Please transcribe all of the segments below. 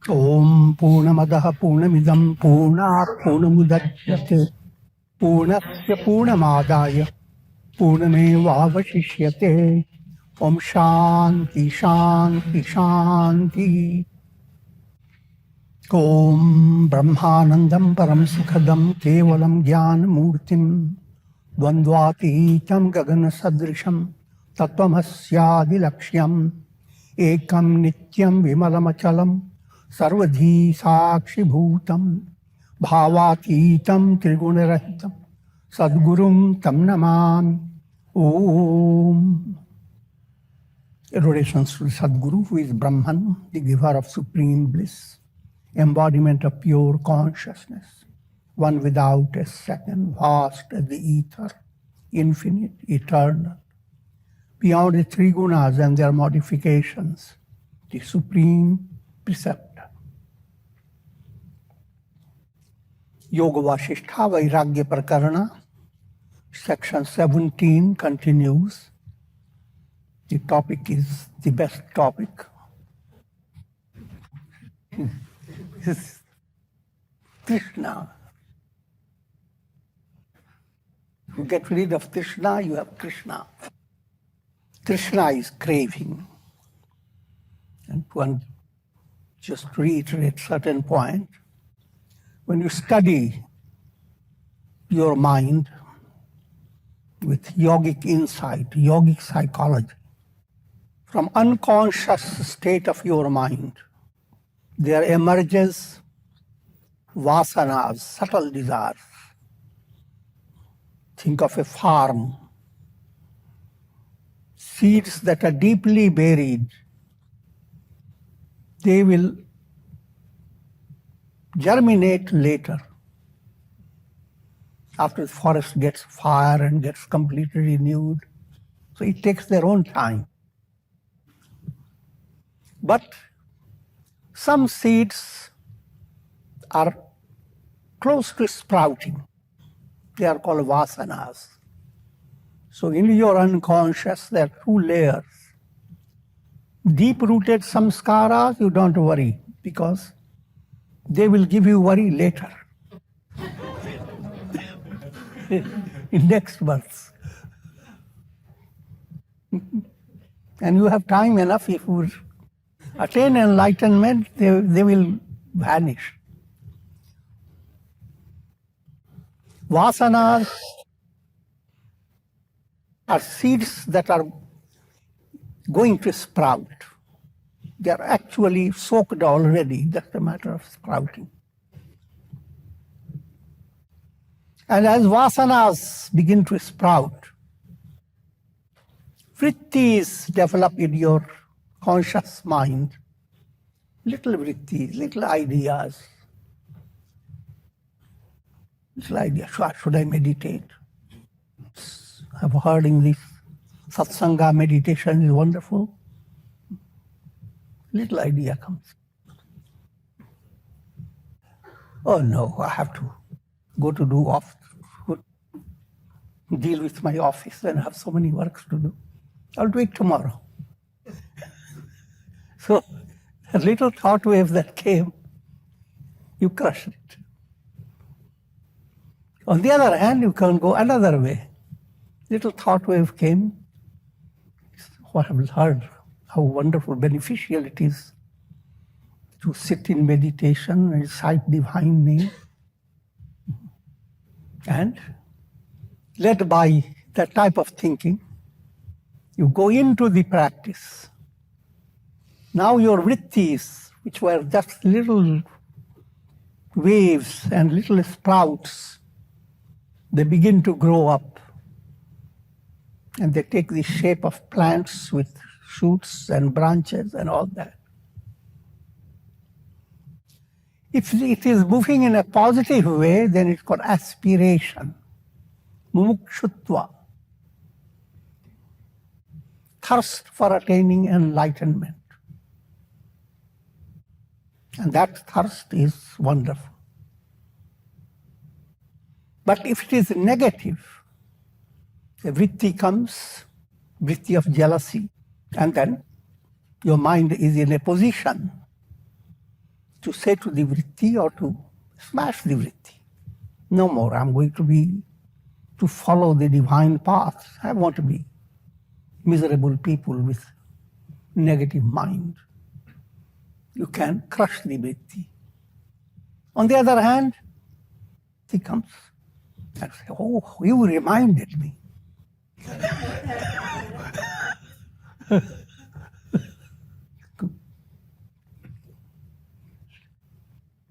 Om Purnamadaha Purnamidam Purnat Purnamudachyate Purnasya Purnamadaya Purnamevavashishyate. Om Shanti Shanti Shanti. Om Brahmanandam Param Sukhadam Kevalam Jnana Murtim Dvandvatitam Gagana Sadrisham Tattvamasya Lakshyam Ekam Nityam Vimalamachalam Sarvadhi Sakshi Bhutam Bhavatitam Triguna-rahitam Sadgurum Tam Namami. Om. Adorations to Sadguru, who is Brahman, the giver of supreme bliss, embodiment of pure consciousness, one without a second, vast as the ether, infinite, eternal, beyond the three gunas and their modifications, the supreme preceptor. Yoga Vasishtha Vairagya Prakarana, section 17 continues. The topic is the best topic. This Krishna. You get rid of Krishna, you have Krishna. Krishna is craving. And one just reiterate certain point. When you study your mind with yogic insight, yogic psychology, from unconscious state of your mind, there emerges vasanas, subtle desires. Think of a farm. Seeds that are deeply buried, they will germinate later. After the forest gets fire and gets completely renewed. So it takes their own time. But some seeds are close to sprouting. They are called vasanas. So in your unconscious, there are two layers. Deep-rooted samskaras, you don't worry, because they will give you worry later. In next birth. And you have time enough. If you attain enlightenment, they will vanish. Vasanas are seeds that are going to sprout. They are actually soaked already, just a matter of sprouting. And as vasanas begin to sprout, vrittis develop in your conscious mind. Little vrittis, little ideas. Little idea, should I meditate? I've heard in this satsanga meditation is wonderful. Little idea comes. Oh no, I have to go to deal with my office and have so many works to do. I'll do it tomorrow. So a little thought wave that came, you crushed it. On the other hand, you can go another way. Little thought wave came. I have heard how wonderful, beneficial it is to sit in meditation and recite divine name. And led by that type of thinking, you go into the practice. Now your vrittis, which were just little waves and little sprouts, they begin to grow up. And they take the shape of plants with shoots and branches and all that. If it is moving in a positive way, then it's called aspiration, mumukshutva, thirst for attaining enlightenment. And that thirst is wonderful. But if it is negative, a vritti comes, vritti of jealousy, and then your mind is in a position to say to the vritti or to smash the vritti. No more. I'm going to follow the divine path. I want to be miserable people with negative mind. You can crush the vritti. On the other hand, he comes and says, oh, you reminded me.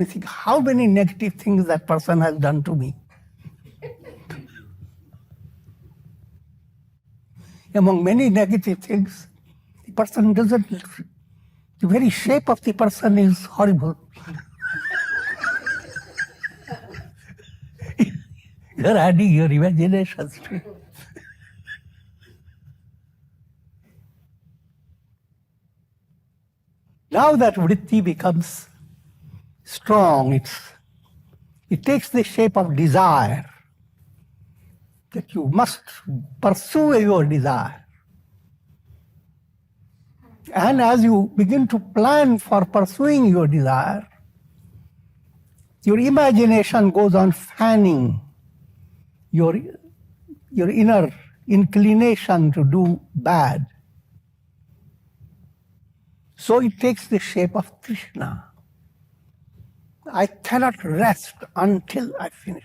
I think, how many negative things that person has done to me? Among many negative things, the person doesn't, the very shape of the person is horrible. You're adding your imaginations to it. Now that vritti becomes strong, it takes the shape of desire, that you must pursue your desire. And as you begin to plan for pursuing your desire, your imagination goes on fanning your inner inclination to do bad. So it takes the shape of Krishna. I cannot rest until I finish.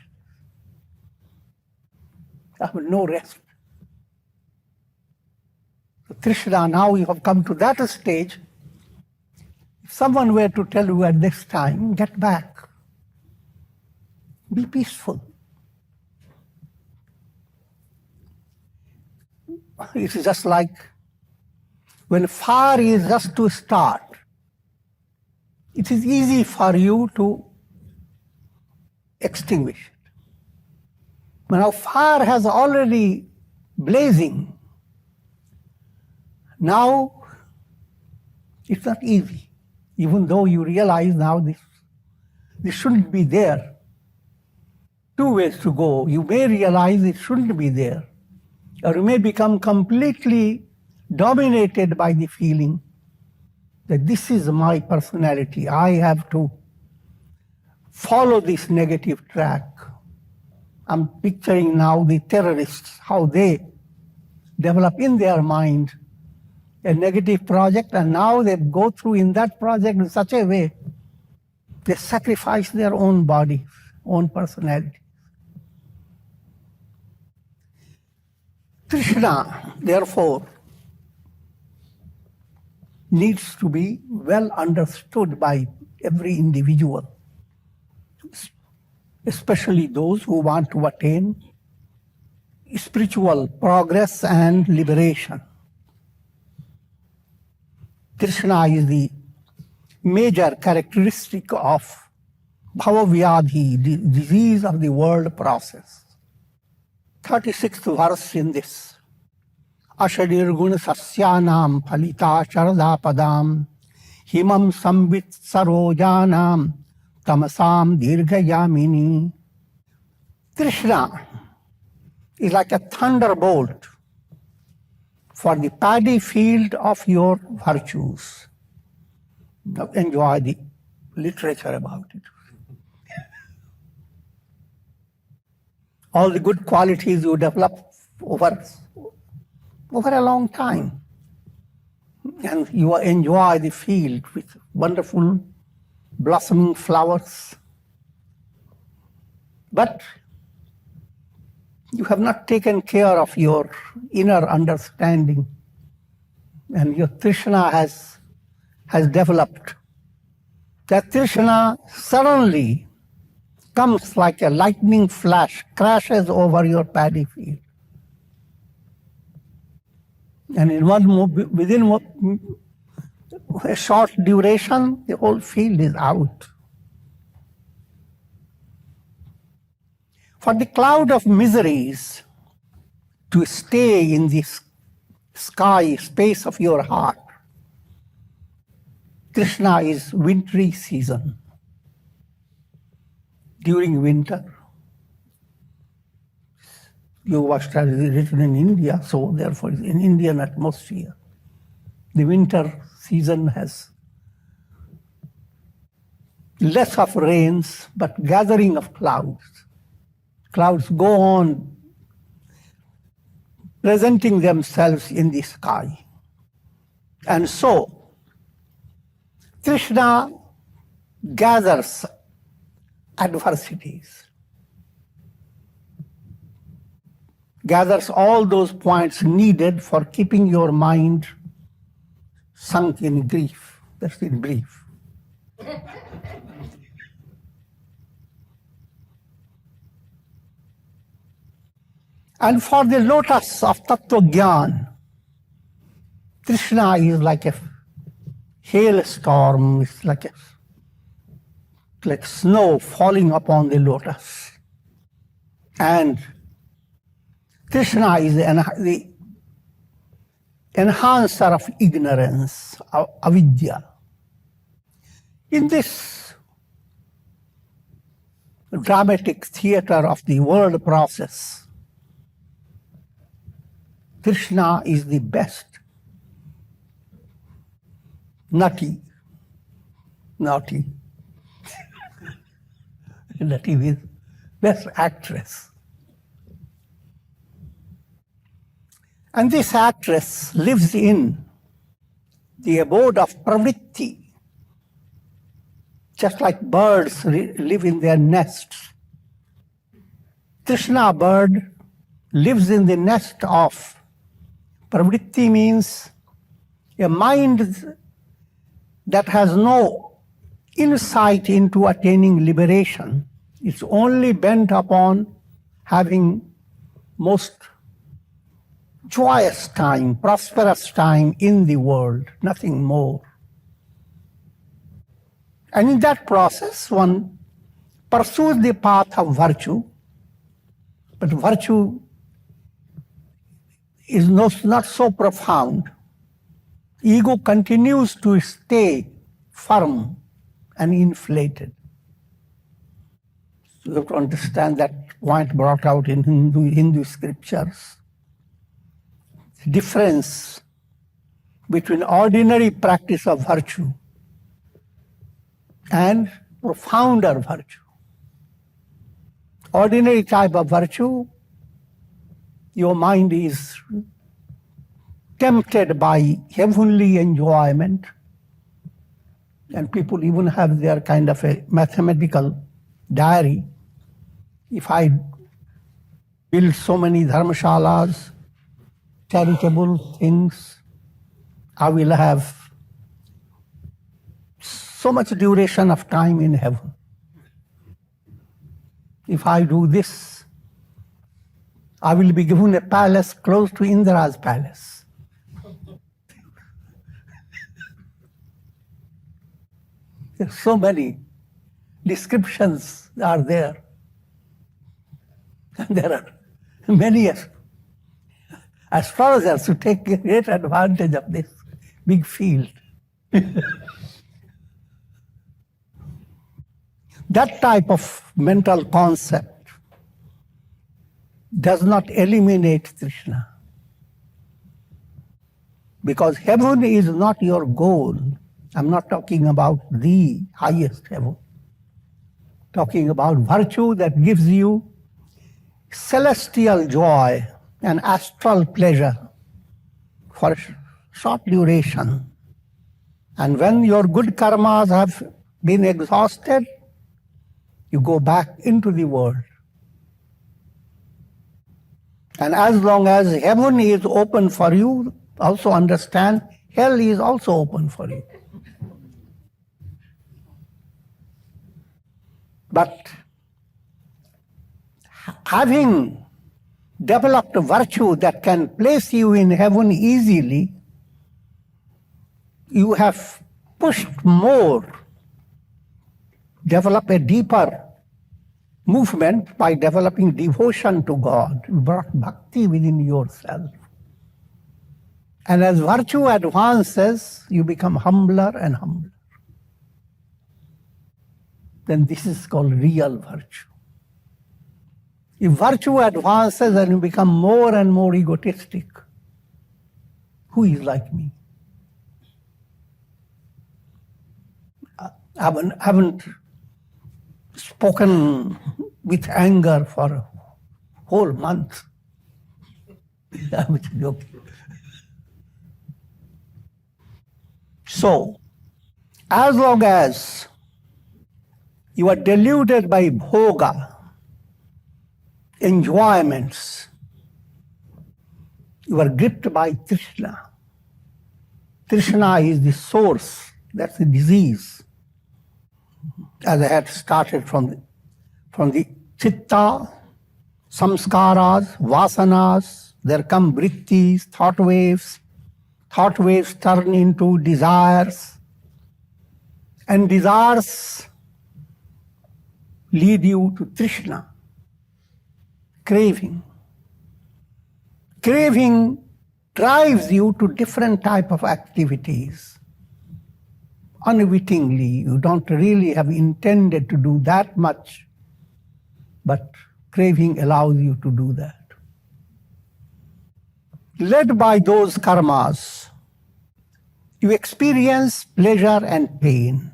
I have no rest. So Krishna, now you have come to that stage. If someone were to tell you at this time, get back, be peaceful. It is just like when fire is just to start. It is easy for you to extinguish it. But now fire has already blazing. Now it's not easy, even though you realize now this shouldn't be there. Two ways to go. You may realize it shouldn't be there, or you may become completely dominated by the feeling that this is my personality. I have to follow this negative track. I'm picturing now the terrorists, how they develop in their mind a negative project, and now they go through in that project in such a way they sacrifice their own bodies, own personality. Krishna, therefore, needs to be well understood by every individual, especially those who want to attain spiritual progress and liberation. Krishna is the major characteristic of bhavavyadhi, the disease of the world process. 36th verse in this. Ashadirguna sasyanam phalita sharadapadam himam samvit sarojanam tamasam dirghayamini. Krishna is like a thunderbolt for the paddy field of your virtues. Now enjoy the literature about it. All the good qualities you develop over a long time. And you enjoy the field with wonderful blossoming flowers. But you have not taken care of your inner understanding. And your Trishna has developed. That Trishna suddenly comes like a lightning flash, crashes over your paddy field. And within a short duration, the whole field is out. For the cloud of miseries to stay in this sky, space of your heart, Krishna is wintry season. During winter, Yoga Vastra is written in India, so therefore it's in Indian atmosphere. The winter season has less of rains, but gathering of clouds. Clouds go on presenting themselves in the sky. And so, Krishna gathers adversities, gathers all those points needed for keeping your mind sunk in grief. That's in brief. And for the lotus of Tattva Gyan, Krishna is like a hailstorm, it's like snow falling upon the lotus. And Krishna is the enhancer of ignorance, of avidya. In this dramatic theater of the world process, Krishna is the best. Naughty with best actress. And this actress lives in the abode of pravritti, just like birds live in their nests. Krishna bird lives in the nest of pravritti, means a mind that has no insight into attaining liberation. It's only bent upon having most joyous time, prosperous time in the world, nothing more. And in that process, one pursues the path of virtue, but virtue is not so profound. Ego continues to stay firm and inflated. So you have to understand that point brought out in Hindu scriptures. The difference between ordinary practice of virtue and profounder virtue. Ordinary type of virtue, your mind is tempted by heavenly enjoyment, and people even have their kind of a mathematical diary. If I build so many dharmashalas, charitable things, I will have so much duration of time in heaven. If I do this, I will be given a palace close to Indra's palace. There's so many descriptions are there. And there are many astrologers who take great advantage of this big field. That type of mental concept does not eliminate Krishna. Because heaven is not your goal. I'm not talking about the highest heaven. Talking about virtue that gives you celestial joy and astral pleasure for a short duration. And when your good karmas have been exhausted, you go back into the world. And as long as heaven is open for you, also understand hell is also open for you. But having developed a virtue that can place you in heaven easily, you have pushed more, develop a deeper movement by developing devotion to God. You brought bhakti within yourself. And as virtue advances, you become humbler and humbler. Then this is called real virtue. If virtue advances and you become more and more egotistic, who is like me? I haven't spoken with anger for a whole month. I'm joking. So, as long as you are deluded by bhoga, enjoyments, you are gripped by Trishna. Trishna is the source, that's the disease. As I had started from the chitta, samskaras, vasanas, there come vrittis, thought waves. Thought waves turn into desires, and desires lead you to Trishna, craving. Craving drives you to different type of activities. Unwittingly, you don't really have intended to do that much, but craving allows you to do that. Led by those karmas, you experience pleasure and pain.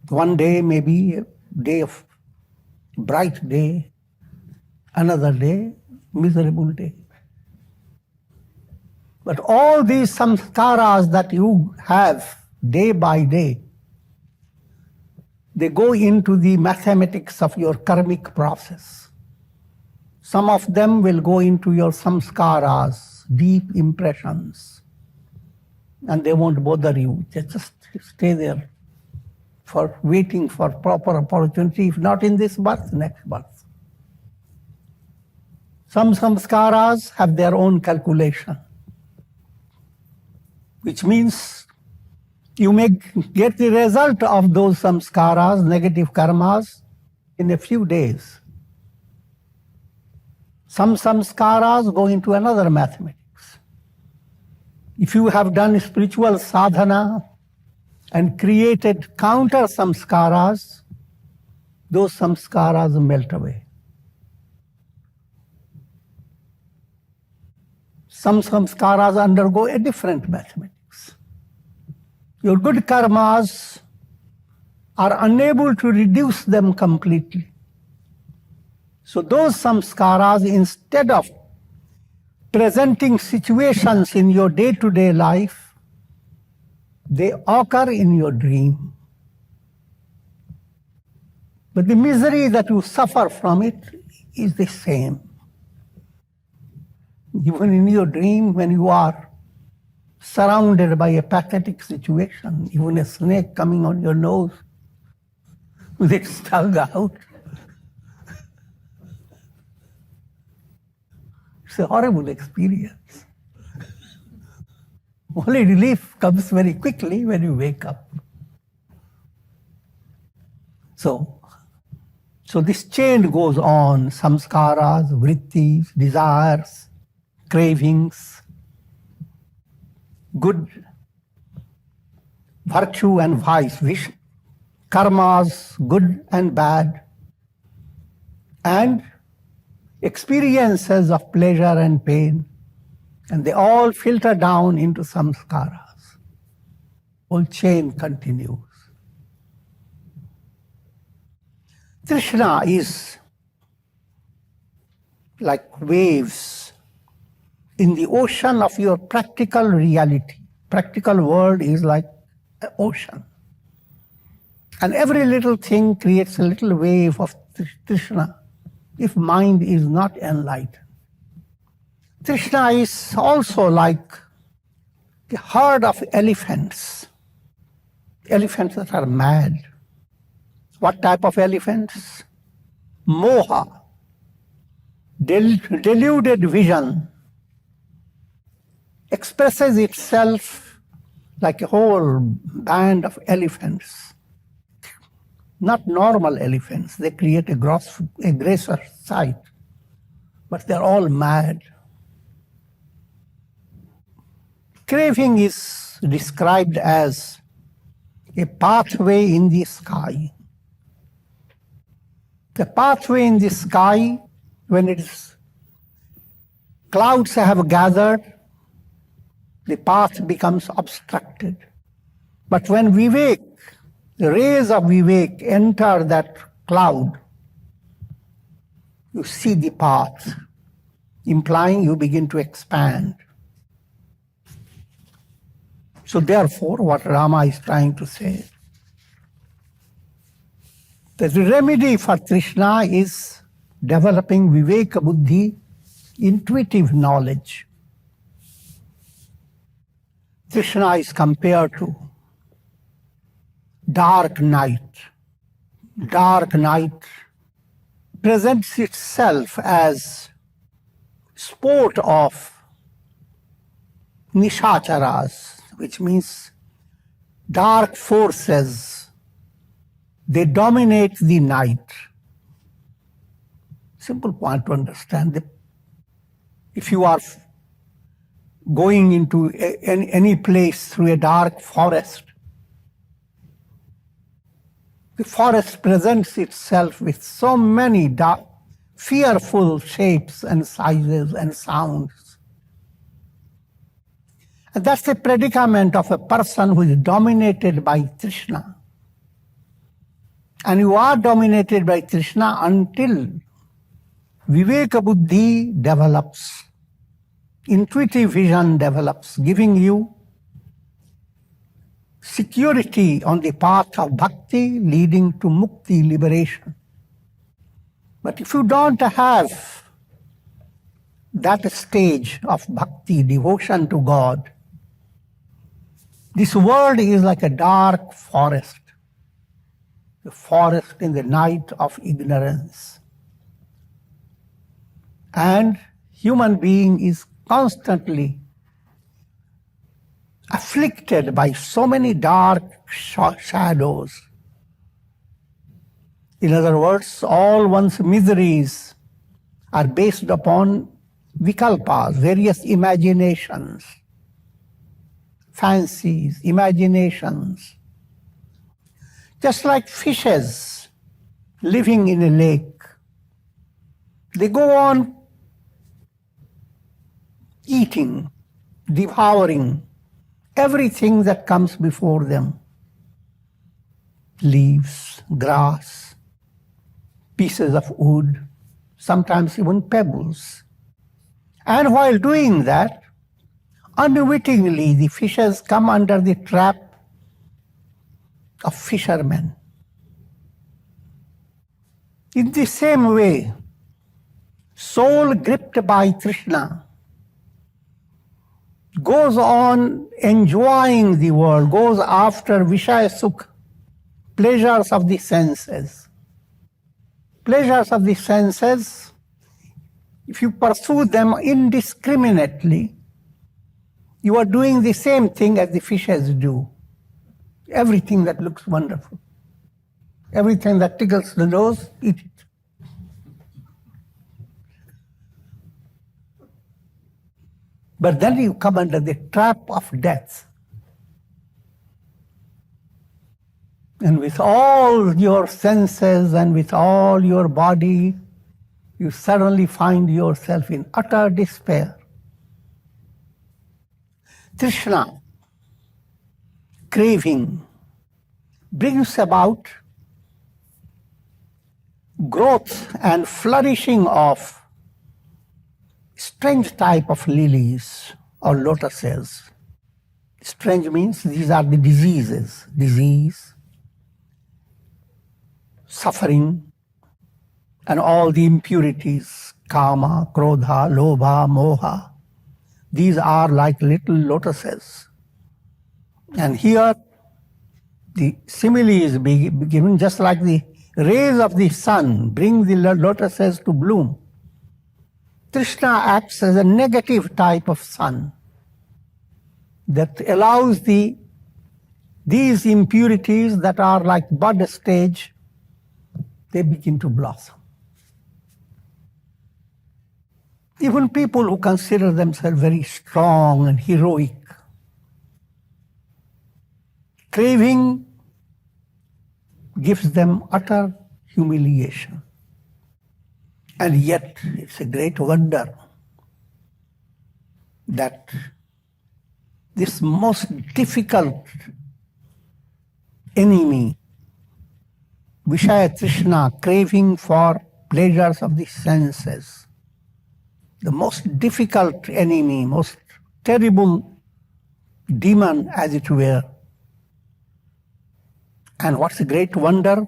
One day may be a day of bright day, another day, miserable day. But all these samskaras that you have day by day, they go into the mathematics of your karmic process. Some of them will go into your samskaras, deep impressions, and they won't bother you. They just stay there for waiting for proper opportunity, if not in this birth, next birth. Some samskaras have their own calculation, which means you may get the result of those samskaras, negative karmas, in a few days. Some samskaras go into another mathematics. If you have done spiritual sadhana and created counter samskaras, those samskaras melt away. Some samskaras undergo a different mathematics. Your good karmas are unable to reduce them completely. So those samskaras, instead of presenting situations in your day-to-day life, they occur in your dream. But the misery that you suffer from it is the same. Even in your dream, when you are surrounded by a pathetic situation, even a snake coming on your nose with its tongue out, it's a horrible experience. Only relief comes very quickly when you wake up. So this chain goes on, samskaras, vrittis, desires, cravings, good, virtue and vice, karmas, good and bad, and experiences of pleasure and pain, and they all filter down into samskaras. Whole chain continues. Trishna is like waves in the ocean of your practical reality. Practical world is like an ocean. And every little thing creates a little wave of Trishna if mind is not enlightened. Trishna is also like a herd of elephants. Elephants that are mad. What type of elephants? Moha, deluded vision, expresses itself like a whole band of elephants. Not normal elephants. They create a grosser sight, but they're all mad. Craving is described as a pathway in the sky. The pathway in the sky, when clouds have gathered, the path becomes obstructed. But when Vivek, the rays of Vivek enter that cloud, you see the path, implying you begin to expand. So therefore, what Rama is trying to say, that the remedy for Trishna is developing Viveka Buddhi, intuitive knowledge. Trishna is compared to dark night. Dark night presents itself as sport of nishacharas, which means dark forces. They dominate the night. Simple point to understand. If you are going into any place through a dark forest, the forest presents itself with so many dark, fearful shapes and sizes and sounds. And that's the predicament of a person who is dominated by Trishna. And you are dominated by Trishna until Viveka Buddhi develops, intuitive vision develops, giving you security on the path of bhakti leading to mukti, liberation. But if you don't have that stage of bhakti, devotion to God, this world is like a dark forest, the forest in the night of ignorance. And human being is constantly afflicted by so many dark shadows. In other words, all one's miseries are based upon vikalpas, various imaginations, fancies, imaginations. Just like fishes living in a lake, they go on eating, devouring everything that comes before them. Leaves, grass, pieces of wood, sometimes even pebbles. And while doing that, unwittingly the fishes come under the trap of fishermen. In the same way, soul gripped by Trishna goes on enjoying the world, goes after Vishaya Sukh, pleasures of the senses. Pleasures of the senses, if you pursue them indiscriminately, you are doing the same thing as the fishes do. Everything that looks wonderful, everything that tickles the nose, eat it. But then you come under the trap of death. And with all your senses and with all your body, you suddenly find yourself in utter despair. Trishna, craving, brings about growth and flourishing of strange type of lilies or lotuses. Strange means these are the diseases. Disease, suffering, and all the impurities, kama, krodha, lobha, moha. These are like little lotuses. And here the simile is given just like the rays of the sun bring the lotuses to bloom. Trishna acts as a negative type of sun that allows these impurities that are like bud stage, they begin to blossom. Even people who consider themselves very strong and heroic, craving gives them utter humiliation. And yet, it's a great wonder that this most difficult enemy Vishaya Trishna, craving for pleasures of the senses. The most difficult enemy, most terrible demon, as it were. And what's the great wonder?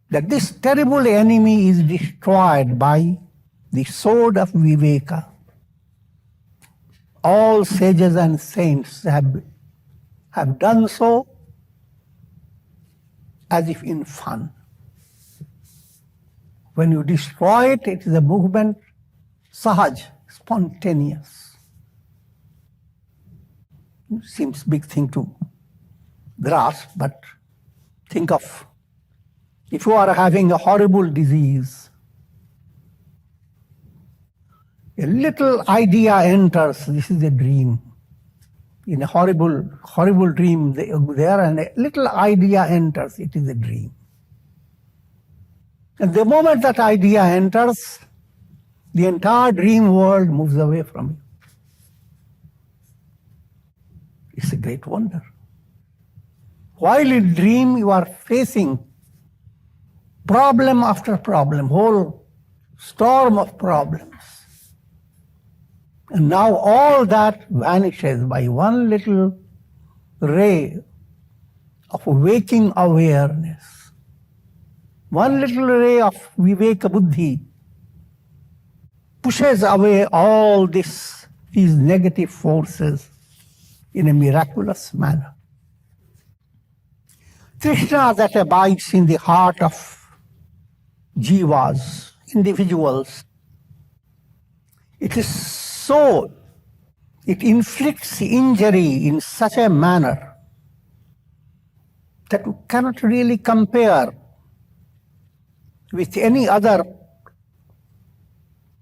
That this terrible enemy is destroyed by the sword of Viveka. All sages and saints have done so as if in fun. When you destroy it, it is a movement, sahaj, spontaneous. It seems big thing to grasp, but think of if you are having a horrible disease, a little idea enters, this is a dream. In a horrible dream there, and a little idea enters, it is a dream. And the moment that idea enters, the entire dream world moves away from you. It's a great wonder. While in dream you are facing problem after problem, whole storm of problems. And now all that vanishes by one little ray of waking awareness. One little ray of Viveka Buddhi pushes away all these negative forces in a miraculous manner. Trishna that abides in the heart of jivas, individuals, it is so, it inflicts injury in such a manner that you cannot really compare with any other.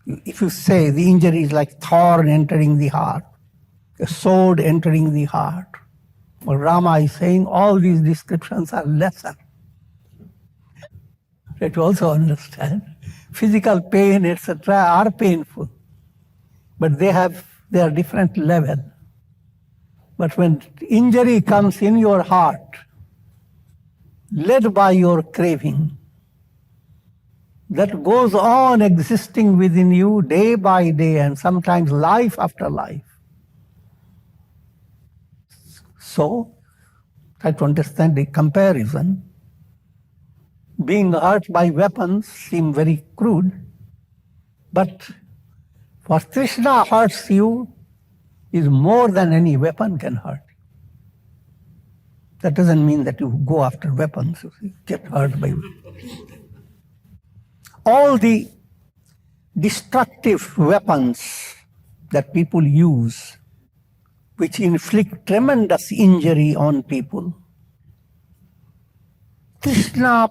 If you say the injury is like thorn entering the heart, a sword entering the heart, or Rama is saying all these descriptions are lesser. To also understand, physical pain, etc., are painful, but they are different level. But when injury comes in your heart, led by your craving, that goes on existing within you day by day and sometimes life after life. So, try to understand the comparison. Being hurt by weapons seem very crude, but what Krishna hurts you is more than any weapon can hurt you. That doesn't mean that you go after weapons, you get hurt by weapons. All the destructive weapons that people use, which inflict tremendous injury on people, Krishna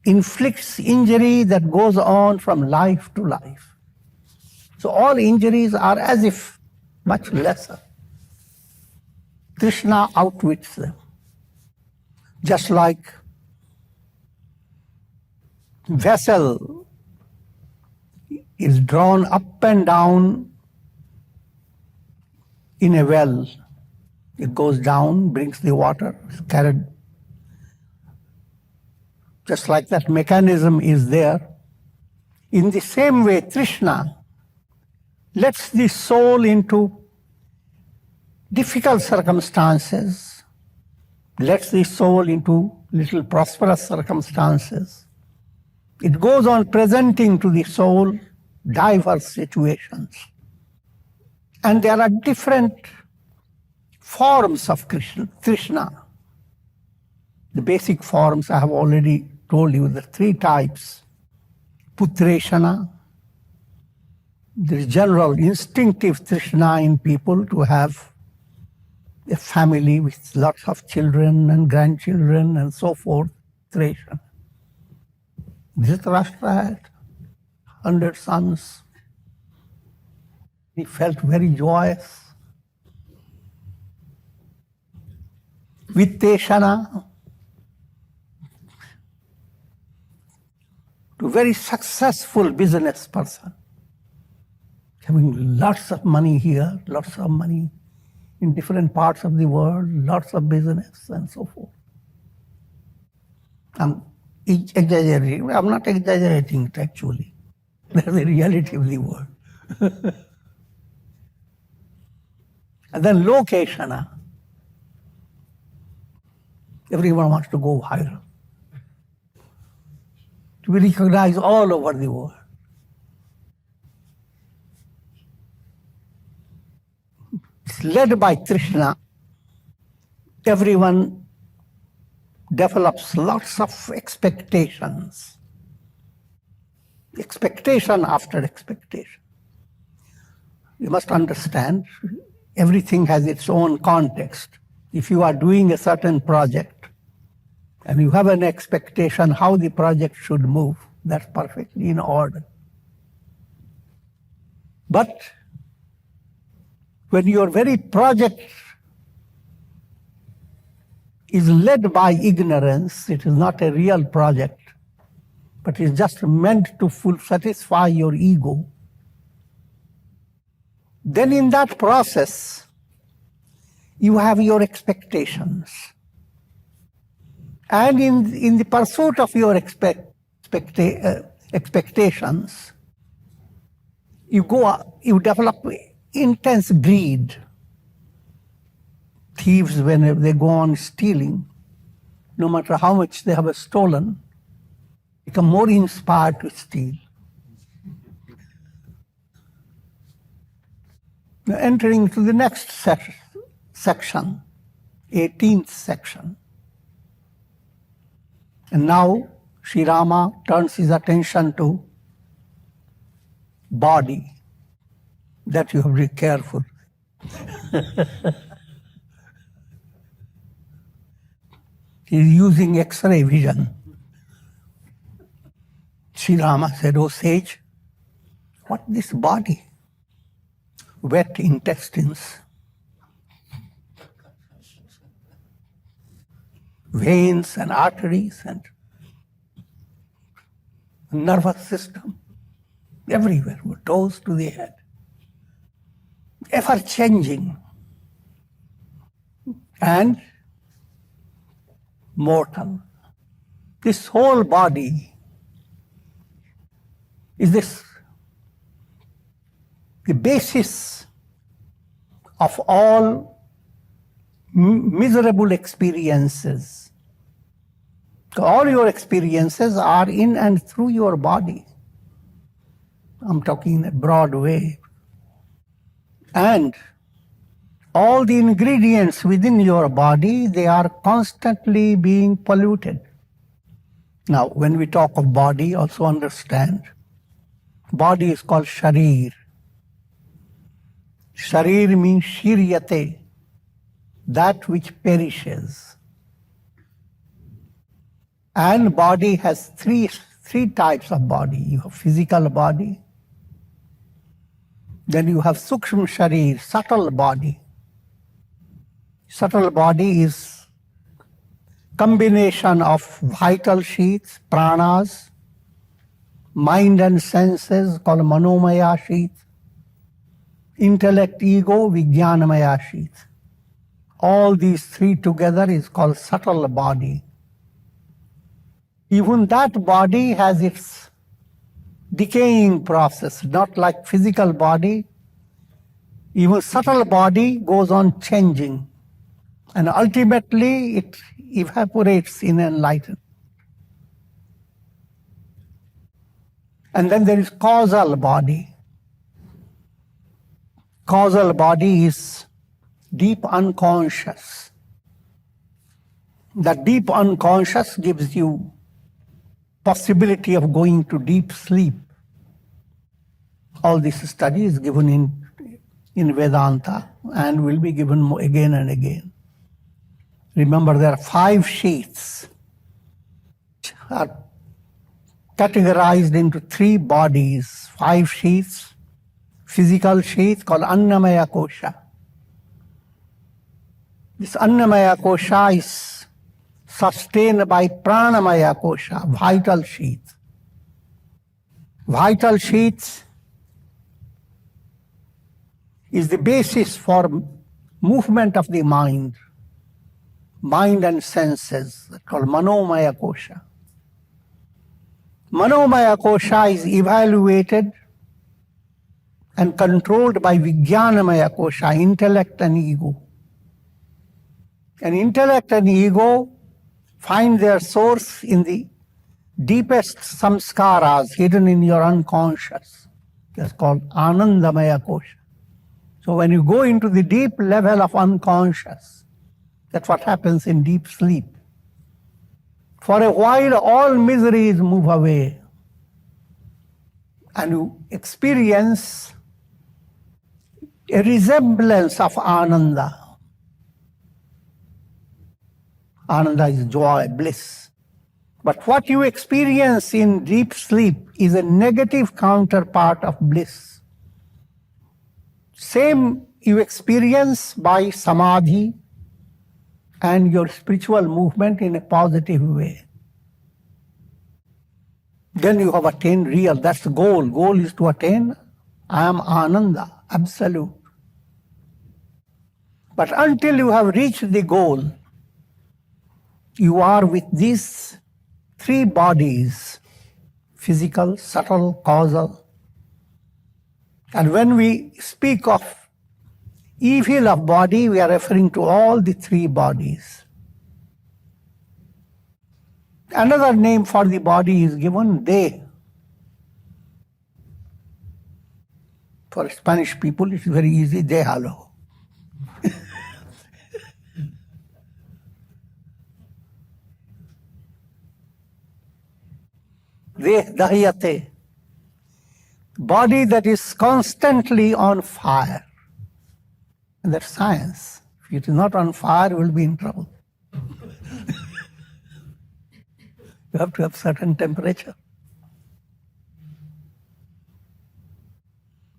inflicts injury that goes on from life to life. So all injuries are as if much lesser. Krishna outwits them. Just like vessel is drawn up and down in a well. It goes down, brings the water, is carried. Just like that mechanism is there. In the same way, Krishna lets the soul into difficult circumstances, lets the soul into little prosperous circumstances. It goes on presenting to the soul diverse situations. And there are different forms of Krishna. The basic forms I have already told you, the three types. Putreshana, there is general instinctive Trishna in people to have a family with lots of children and grandchildren and so forth. Treshana. Dhritarashtra had 100 sons. He felt very joyous. Vitteshana, to very successful business person, having lots of money here, lots of money in different parts of the world, lots of business and so forth. I'm exaggerating. I'm not exaggerating it actually. That's the reality of the world. And then Lokeshana. Everyone wants to go viral. To be recognized all over the world. It's led by Krishna. Everyone develops lots of expectations. Expectation after expectation. You must understand, everything has its own context. If you are doing a certain project and you have an expectation how the project should move, that's perfectly in order. But when your very project is led by ignorance, it is not a real project, but is just meant to satisfy your ego, then in that process, you have your expectations. And in the pursuit of your expectations, you develop intense greed. Thieves, when they go on stealing, no matter how much they have stolen, become more inspired to steal. Now entering to the next section, 18th section. And now Sri Rama turns his attention to body. That you have to be careful. He's using X-ray vision. Sri Rama said, "Oh sage, what this body? Wet intestines, veins and arteries and nervous system, everywhere, from toes to the head. Ever changing and mortal. This whole body is the basis of all miserable experiences. All your experiences are in and through your body. I'm talking in a broad way. And all the ingredients within your body, they are constantly being polluted. Now, when we talk of body, also understand, body is called sharir. Sharir means shiryate, that which perishes. And body has three types of body. You have physical body, then you have sukshma sharir, subtle body. Subtle body is combination of vital sheaths, pranas, mind and senses called manomaya sheath, intellect, ego, vijnanamaya sheath. All these three together is called subtle body. Even that body has its decaying process, not like physical body. Even subtle body goes on changing. And ultimately, it evaporates in enlightenment. And then there is causal body. Causal body is deep unconscious. That deep unconscious gives you possibility of going to deep sleep. All this study is given in Vedanta and will be given again and again. Remember, there are 5 sheaths which are categorized into 3 bodies. 5 sheaths. Physical sheath called Annamaya Kosha. This Annamaya Kosha is sustained by Pranamaya Kosha, vital sheath. Vital sheath is the basis for movement of the mind and senses, called Manomaya Kosha. Manomaya kosha is evaluated and controlled by Vijnanamaya kosha, intellect and ego. And intellect and ego find their source in the deepest samskaras hidden in your unconscious. That's called Anandamaya kosha. So when you go into the deep level of unconscious, that's what happens in deep sleep. For a while, all miseries move away, and you experience a resemblance of Ananda. Ananda is joy, bliss. But what you experience in deep sleep is a negative counterpart of bliss. Same you experience by samadhi and your spiritual movement in a positive way. Then you have attained real. That's the goal. Goal is to attain I am Ananda, absolute. But until you have reached the goal, you are with these three bodies, physical, subtle, causal. And when we speak of evil of body, we are referring to all the three bodies. Another name for the body is given de. For Spanish people, it's very easy, déjalo. Dahiyate. Body that is constantly on fire. And that's science. If it is not on fire, you will be in trouble. You have to have certain temperature.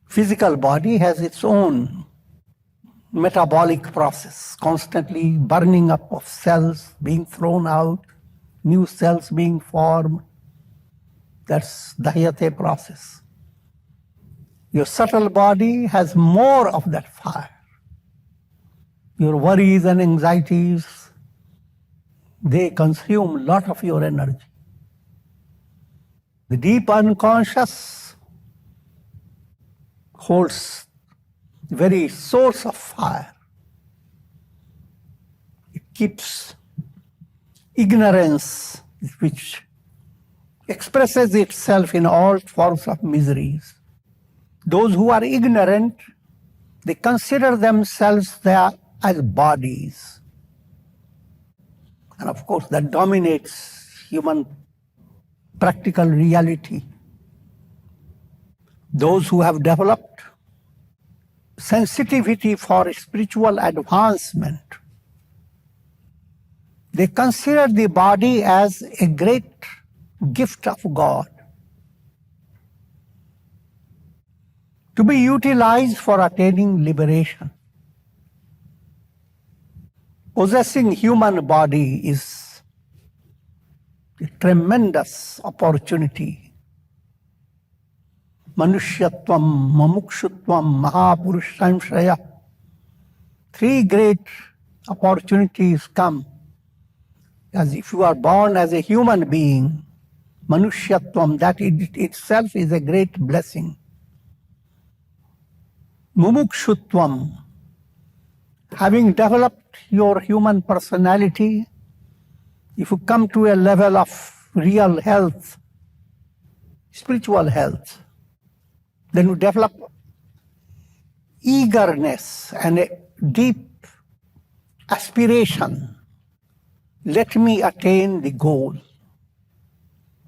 Physical body has its own metabolic process, constantly burning up of cells, being thrown out, new cells being formed. That's Dahiyate process. Your subtle body has more of that fire. Your worries and anxieties, they consume a lot of your energy. The deep unconscious holds the very source of fire. It keeps ignorance, which expresses itself in all forms of miseries. Those who are ignorant, they consider themselves there as bodies. And of course, that dominates human practical reality. Those who have developed sensitivity for spiritual advancement, they consider the body as a great gift of God, to be utilized for attaining liberation. Possessing human body is a tremendous opportunity. Manushyatvam, Mamukshutvam, Mahapurushamshaya. Three great opportunities come. As if you are born as a human being, Manushyatvam, that itself is a great blessing. Mumukshutvam, having developed your human personality, if you come to a level of real health, spiritual health, then you develop eagerness and a deep aspiration. Let me attain the goal,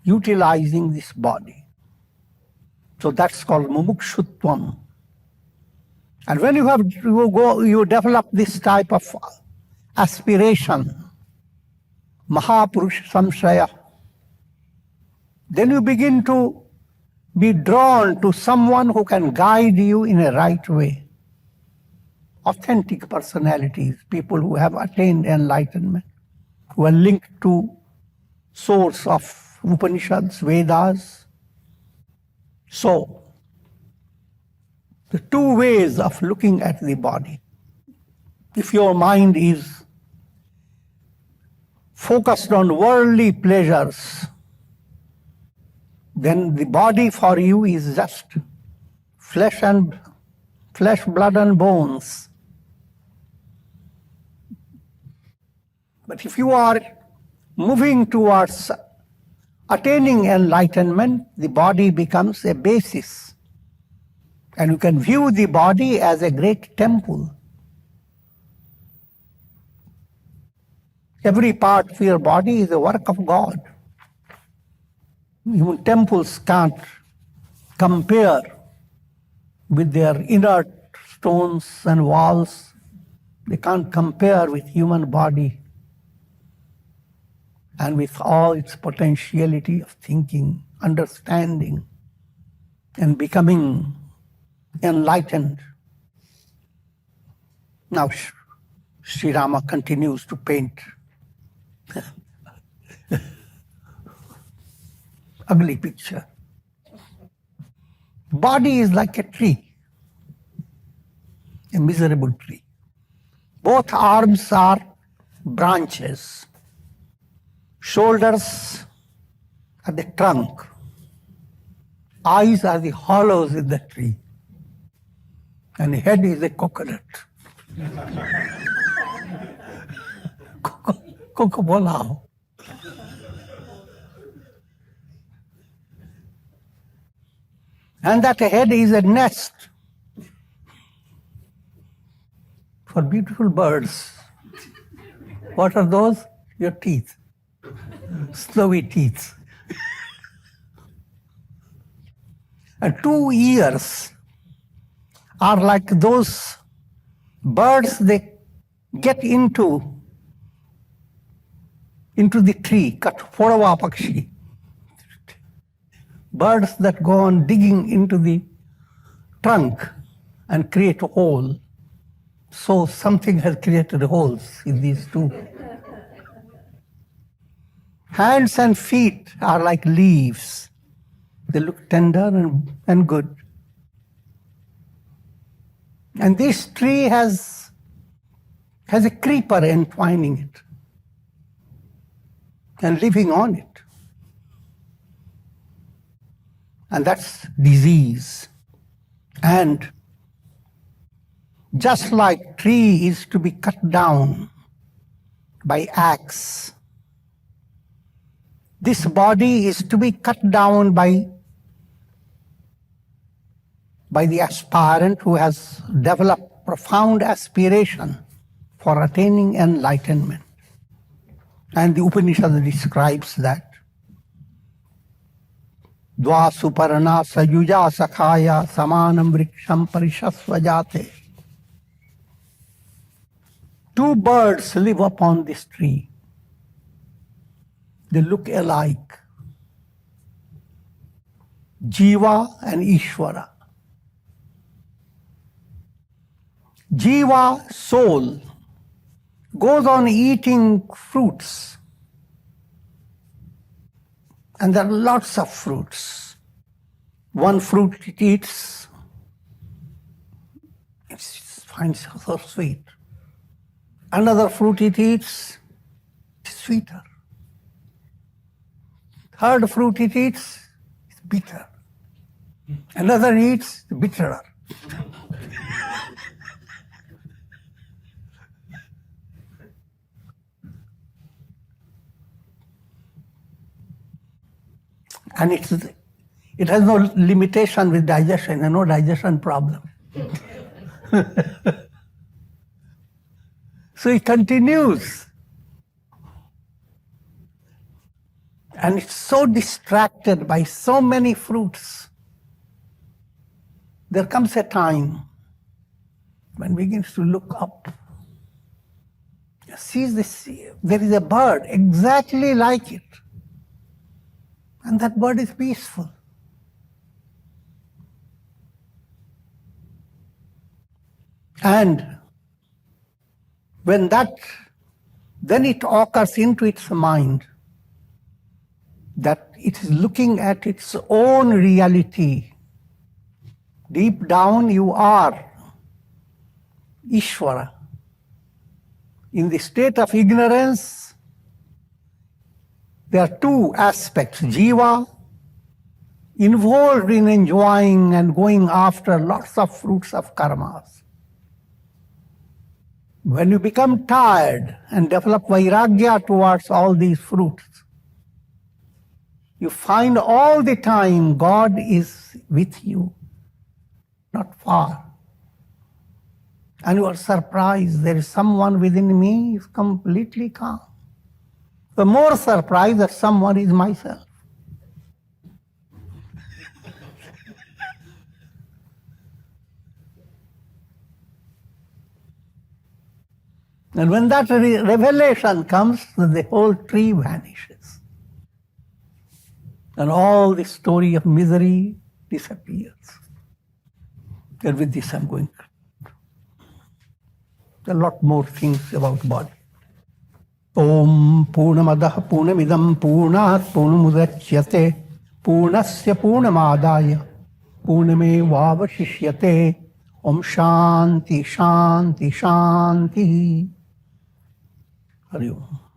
utilizing this body. So that's called mumukshutvam. And when you develop this type of aspiration, Mahapurush Samshaya, then you begin to be drawn to someone who can guide you in a right way. Authentic personalities, people who have attained enlightenment, who are linked to source of Upanishads, Vedas. So, the two ways of looking at the body. If your mind is focused on worldly pleasures, then the body for you is just flesh, blood and bones. But if you are moving towards attaining enlightenment, the body becomes a basis. And you can view the body as a great temple. Every part of your body is a work of God. Even temples can't compare with their inert stones and walls. They can't compare with human body and with all its potentiality of thinking, understanding, and becoming enlightened. Now Sri Rama continues to paint ugly picture. Body is like a tree, a miserable tree. Both arms are branches. Shoulders are the trunk. Eyes are the hollows in the tree. And head is a coconut. Coca-Cola. And that head is a nest for beautiful birds. What are those? Your teeth. Snowy teeth. And 2 ears are like those birds they get into the tree, Katforava Pakshi. Birds that go on digging into the trunk and create a hole. So something has created holes in these two. Hands and feet are like leaves. They look tender and good. And this tree has a creeper entwining it and living on it. And that's disease. And just like tree is to be cut down by axe, this body is to be cut down by the aspirant who has developed profound aspiration for attaining enlightenment. And the Upanishad describes that. Dva suparana sayuja sakhaya samanam vriksham parishasvajate. 2 birds live upon this tree. They look alike. Jiva and Ishvara. Jiva, soul, goes on eating fruits. And there are lots of fruits. One fruit it eats, it finds so sweet. Another fruit it eats, it's sweeter. Third fruit it eats, it's bitter. Another eats, it's bitterer. And it has no limitation with digestion, no digestion problem. So it continues. And it's so distracted by so many fruits. There comes a time when it begins to look up. Sees this, there is a bird exactly like it. And that bird is peaceful. And when then it occurs into its mind that it is looking at its own reality. Deep down you are Ishvara. In the state of ignorance, there are 2 aspects, Jiva involved in enjoying and going after lots of fruits of karmas. When you become tired and develop vairagya towards all these fruits, you find all the time God is with you, not far. And you are surprised, there is someone within me who is completely calm. The more surprised that someone is myself. And when that revelation comes, the whole tree vanishes. And all the story of misery disappears. And with this I'm going. There are a lot more things about body. Om Purnamadah Purnamidam Purnat Purnamudachyate Purnasya Purnamadaya Purnamevavashishyate Om Shanti Shanti Shanti Hari Om.